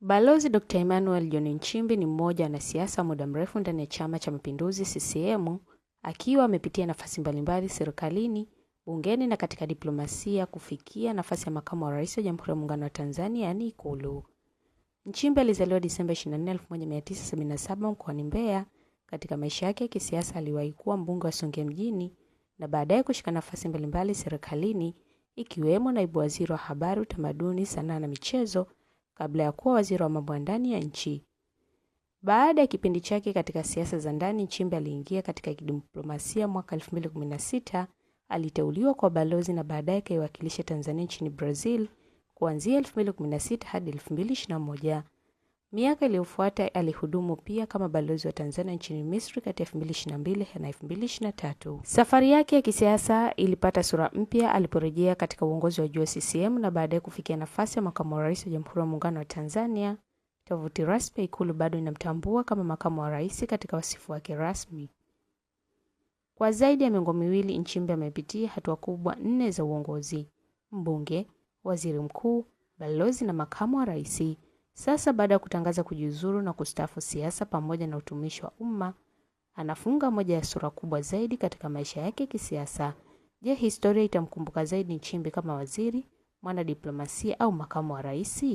Balozi Dr. Emmanuel John Nchimbi ni mmoja wa wanasiasa muda mrefu ndani ya Chama cha Mapinduzi CCM, akiwa amepitia nafasi mbalimbali serikalini, bungeni na katika diplomasia kufikia nafasi ya makamu wa rais wa Jamhuri ya Muungano wa Tanzania yani Ikulu. Nchimbi alizaliwa Disemba 24, 1977 mkoani Mbeya. Katika maisha yake ya kisiasa aliwahi kuwa mbunge wa Songea mjini na baadaye kushika nafasi mbalimbali serikalini ikiwemo naibu waziri wa habari, utamaduni, sanaa na michezo kabla ya kuwa waziri wa mambo ya ndani ya nchi. Baada ya kipindi chake katika siasa za ndani, Nchimbi aliingia katika diplomasia mwaka 2016. Aliteuliwa kwa balozi na baadaye kaiwakilisha Tanzania nchini Brazil kuanzia 2016 hadi 2021. Miaka iliyofuata alihudumu pia kama balozi wa Tanzania nchini Misri kati ya 2022 na 2023. Safari yake ya kisiasa ilipata sura mpya aliporejea katika uongozi wa juu wa CCM na baadaye kufikia nafasi ya makamu wa rais wa Jamhuri ya Muungano wa Tanzania. Tovuti rasmi Ikulu bado inamtambua kama makamu wa rais katika wasifu wake rasmi. Kwa zaidi ya miongo miwili, Nchimbi amepitia hatua kubwa 4 za uongozi: mbunge, waziri mkuu, balozi na makamu wa rais. Sasa baada ya kutangaza kujiuzuru na kustaafu siasa pamoja na utumishi wa umma, anafunga moja ya sura kubwa zaidi katika maisha yake kisiasa. Je, historia itamkumbuka zaidi Nchimbi kama waziri, mwana diplomasia au makamu wa rais?